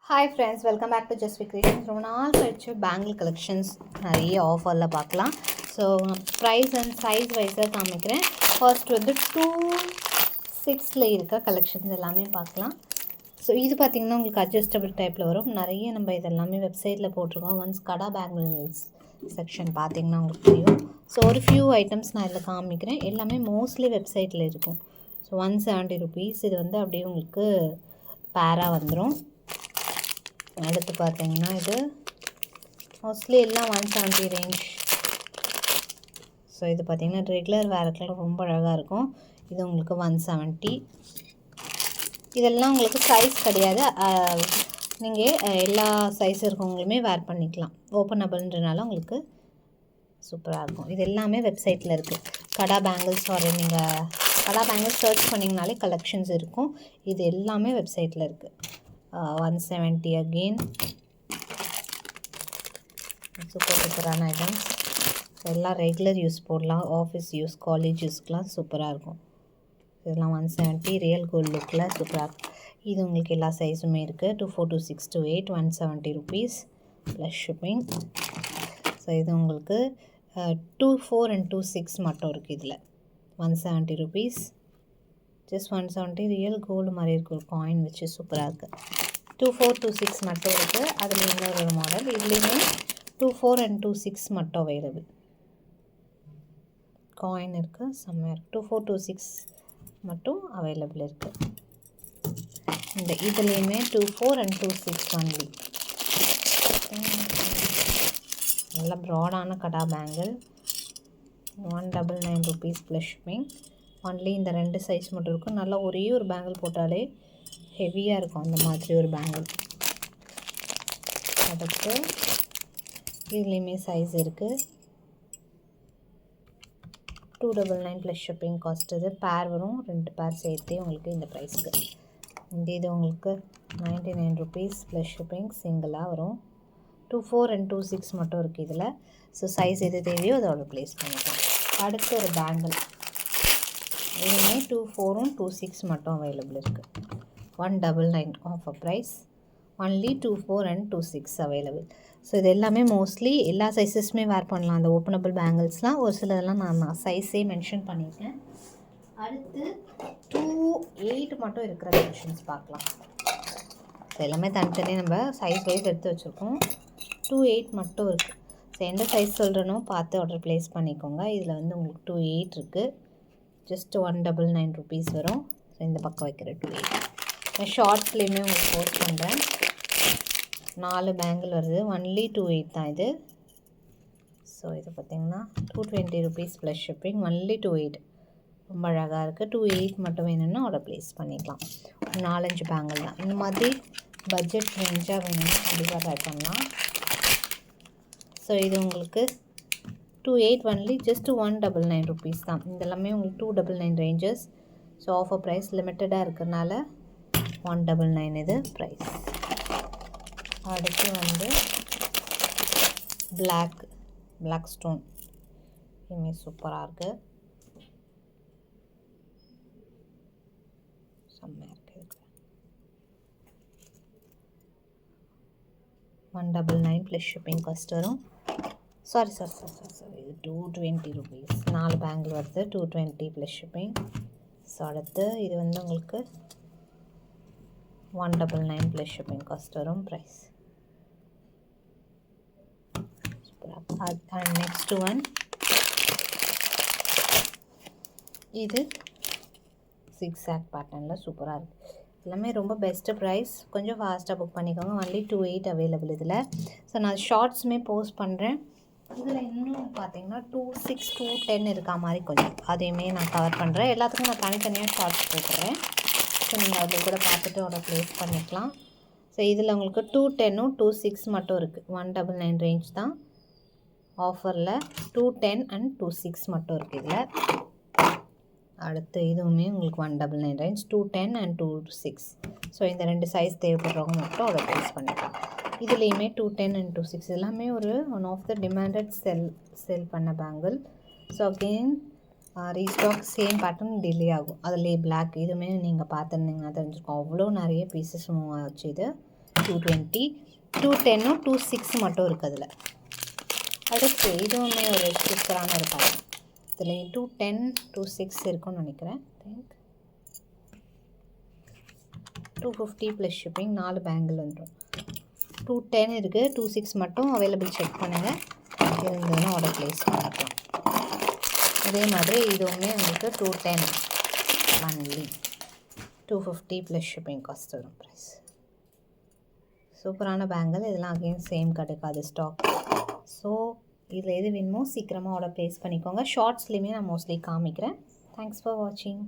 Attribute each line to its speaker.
Speaker 1: Hi friends, welcome back to just creations. ரொம்ப நாள் கழிச்சு பேங்கிள் கலெக்ஷன்ஸ் நிறைய ஆஃபரில் பார்க்கலாம். ஸோ ப்ரைஸ் அண்ட் சைஸ் வைஸாக காமிக்கிறேன். ஃபர்ஸ்ட் வந்து 2-6 இருக்க கலெக்ஷன்ஸ் எல்லாமே பார்க்கலாம். ஸோ இது பார்த்திங்கன்னா உங்களுக்கு அட்ஜஸ்டபிள் டைப்பில் வரும். நிறைய நம்ம இதெல்லாமே வெப்சைட்டில் போட்டிருக்கோம். ஒன்ஸ் கடா பேங்கிள்ஸ் செக்ஷன் பார்த்திங்கன்னா உங்களுக்கு தெரியும். ஸோ ஒரு ஃபியூ ஐட்டம்ஸ் நான் இதில் காமிக்கிறேன். எல்லாமே மோஸ்ட்லி வெப்சைட்டில் இருக்கும். So 170 rupees. இது வந்து அப்படியே உங்களுக்கு பேராக வந்துடும். அடுத்து பார்த்தீங்கன்னா இது மோஸ்ட்லி எல்லாம் 170 ரேஞ்ச். ஸோ இது பார்த்திங்கன்னா ரெகுலர் வேறுக்கெல்லாம் ரொம்ப அழகாக இருக்கும். இது உங்களுக்கு 170. இதெல்லாம் உங்களுக்கு சைஸ் கிடையாது. நீங்கள் எல்லா சைஸ் இருக்கவங்களுமே வேர் பண்ணிக்கலாம். ஓப்பனபிள்ன்றனால உங்களுக்கு சூப்பராக இருக்கும். இது எல்லாமே வெப்சைட்டில் இருக்குது. கடா பேங்கிள்ஸ் நீங்கள் கடா பேங்கிள்ஸ் சர்ச் பண்ணிங்கனாலே கலெக்ஷன்ஸ் இருக்கும். இது எல்லாமே வெப்சைட்டில் இருக்குது. 170 அகெயின். சூப்பரான ஐட்டம்ஸ். எல்லாம் ரெகுலர் யூஸ் போடலாம், ஆஃபீஸ் யூஸ், காலேஜ் யூஸ்க்கெலாம் சூப்பராக இருக்கும். இதெல்லாம் 170 ரியல் கோல்டு லுக்கில் சூப்பராக இருக்கும். இது உங்களுக்கு எல்லா சைஸுமே இருக்குது. 24, 26, 28, 170 rupees ப்ளஸ் ஷிப்பிங். ஸோ இது உங்களுக்கு 24 and 26 மட்டும் இருக்குது. இதில் 170 rupees. ஜஸ்ட் 170 ரியல் கோல்டு மாதிரி இருக்குது. ஒரு காயின் வச்சு சூப்பராக இருக்குது. 24, 26 மட்டும் இருக்குது. அதில் இன்னொரு மாடல். இதுலேயுமே 24 and 26 மட்டும் அவைலபிள். காயின் இருக்குது, செம்மையாக இருக்குது. 24, 26 மட்டும் அவைலபிள் இருக்குது. இந்த இதுலேயுமே 24 and 26 ஒன்லி. நல்ல ப்ராடான கடா bangle. 199 rupees plus shipping. Only இந்த 2 சைஸ் மட்டும் இருக்கும். நல்லா ஒரே ஒரு பேங்கிள் போட்டாலே ஹெவியாக இருக்கும். அந்த மாதிரி ஒரு பேங்கிள். அடுத்து இதுலேயுமே சைஸ் இருக்குது. 299 ப்ளஸ் ஷிப்பிங் காஸ்ட். இது பேர் வரும், 2 பேர் சேர்த்து உங்களுக்கு இந்த ப்ரைஸ்க்கு. இது உங்களுக்கு 99 rupees ப்ளஸ் ஷிப்பிங் சிங்கிளாக வரும். 24 and 26 மட்டும் இருக்குது இதில். ஸோ சைஸ் எது தேவையோ அதோட ப்ளேஸ் பண்ணிக்கலாம். அடுத்து ஒரு பேங்கிள். இதுவுமே 24 and 26 மட்டும் அவைலபிள் இருக்குது. 199 offer price. Only 24 and 26 available. So இது எல்லாமே மோஸ்ட்லி எல்லா சைஸஸுமே வேர் பண்ணலாம். அந்த ஓப்பனபிள் பேங்கிள்ஸ்லாம் ஒரு சிலதெல்லாம் நான் சைஸே மென்ஷன் பண்ணியிருக்கேன். அடுத்து 28 மட்டும் இருக்கிற கலெக்ஷன்ஸ் பார்க்கலாம். ஸோ எல்லாமே தனித்தனியாக நம்ம சைஸ் வைஸ் எடுத்து வச்சுருக்கோம். 28 மட்டும் இருக்குது. ஸோ எந்த சைஸ் சொல்கிறனோ பார்த்து ஆர்டர் ப்ளேஸ் பண்ணிக்கோங்க. இதில் வந்து உங்களுக்கு 28 இருக்குது. ஜஸ்ட் 199 rupees வரும். ஸோ இந்த பக்கம் வைக்கிற 28. நான் ஷார்ட்ஸ்லேயுமே உங்களுக்கு போஸ்ட் பண்ணுறேன். 4 பேங்கிள் வருது. ஒன்லி 28 தான் இது. ஸோ இது பார்த்திங்கன்னா 220 rupees ப்ளஸ் ஷிப்பிங். ஒன்லி 28. ரொம்ப அழகாக இருக்குது. 28 மட்டும் வேணும்னா ஆர்டர் ப்ளேஸ் பண்ணிக்கலாம். 4-5 பேங்கிள் தான். இந்த மாதிரி பட்ஜெட் ரேஞ்சாக வேணும்னா கண்டிப்பாக ட்ரை பண்ணலாம். ஸோ இது உங்களுக்கு 28 ஒன்லி ஜஸ்ட் 199 rupees தான். இதெல்லாமே உங்களுக்கு 299 ரேஞ்சஸ். ஸோ ஆஃபர் ப்ரைஸ் லிமிட்டடாக இருக்கிறதுனால 199 இது ப்ரைஸ். அடுத்து வந்து பிளாக் ஸ்டோன். இதுவுமே சூப்பராக இருக்குது. செம்மையாக இருக்குது. 199 ப்ளஸ் ஷிப்பிங் காஸ்ட் வரும். சாரி இது 220 rupees. 4 பேங்கிள் வருது. 220 ப்ளஸ் ஷிப்பிங். ஸோ அடுத்து இது வந்து உங்களுக்கு 199 ப்ளஸ் ஷிப்பிங் காஸ்ட் வரும் ப்ரைஸ். அண்ட் நெக்ஸ்ட் ஒன் இது சிக்ஸாக் பேட்டர்னில் சூப்பராக இருக்குது. எல்லாமே ரொம்ப பெஸ்ட்டு ப்ரைஸ். கொஞ்சம் ஃபாஸ்ட்டாக புக் பண்ணிக்கோங்க. ஒன்லி 28 அவைலபிள் இதில். ஸோ நான் ஷார்ட்ஸுமே போஸ்ட் பண்ணுறேன். இதில் இன்னும் பார்த்தீங்கன்னா 26, 210 இருக்கா மாதிரி கொஞ்சம் அதையுமே நான் கவர் பண்ணுறேன். எல்லாத்துக்கும் நான் தனித்தனியாக ஷார்ட்ஸ் போட்டுறேன். ஸோ நீங்கள் அதில் கூட பார்த்துட்டு ஒரு ப்ளேஸ் பண்ணிக்கலாம். ஸோ இதில் உங்களுக்கு 210, 26 மட்டும் இருக்குது. 199 ரேஞ்ச் தான் ஆஃபரில். 210 and 26 மட்டும் இருக்குது இதில். அடுத்து இதுவுமே உங்களுக்கு 199 ரேஞ்ச். 210 and 26. ஸோ இந்த 2 சைஸ் தேவைப்படுறவங்க மட்டும் அதை ப்ளேஸ் பண்ணிக்கலாம். இதுலேயுமே 210 and 26 எல்லாமே ஒரு ஒன் ஆஃப் த டிமாண்டட் செல் பண்ண bangle. So again restock same pattern delay ஆகும். அதுலேயே பிளாக் இதுவுமே நீங்கள் பார்த்துருந்தீங்கன்னா தெரிஞ்சுருக்கோம். அவ்வளோ நிறைய பீசஸ் மூவ் ஆச்சு. இது 220, 210, 26 மட்டும் இருக்குது அதில். அடுத்து இதுவுமே ஒரு சூப்பரான ஒரு பேட்டர்ன். இதில் 210, 26 இருக்குன்னு நினைக்கிறேன். திங்க் 250 ப்ளஸ் ஷிப்பிங், 4 பேங்கிள் வந்துடும். 210 இருக்குது, 26 மட்டும் அவைலபிள் செக் பண்ணுங்கள், இருந்ததுன்னா ஆர்டர் ப்ளேஸ் பண்ணிக்கலாம். அதே மாதிரி இதுவுமே உங்களுக்கு 210 ஒன்லி, 250 ப்ளஸ் ஷிப்பிங் காஸ்ட் வரும் ப்ரைஸ். சூப்பரான பேங்கிள். இதெல்லாம் அகெயின் சேம் கிடைக்காது ஸ்டாக். ஸோ இதில் எது வேணுமோ சீக்கிரமாக ஆர்டர் ப்ளேஸ் பண்ணிக்கோங்க. ஷார்ட்ஸ்லேயுமே நான் மோஸ்ட்லி காமிக்கிறேன். தேங்க்ஸ் ஃபார் வாட்சிங்.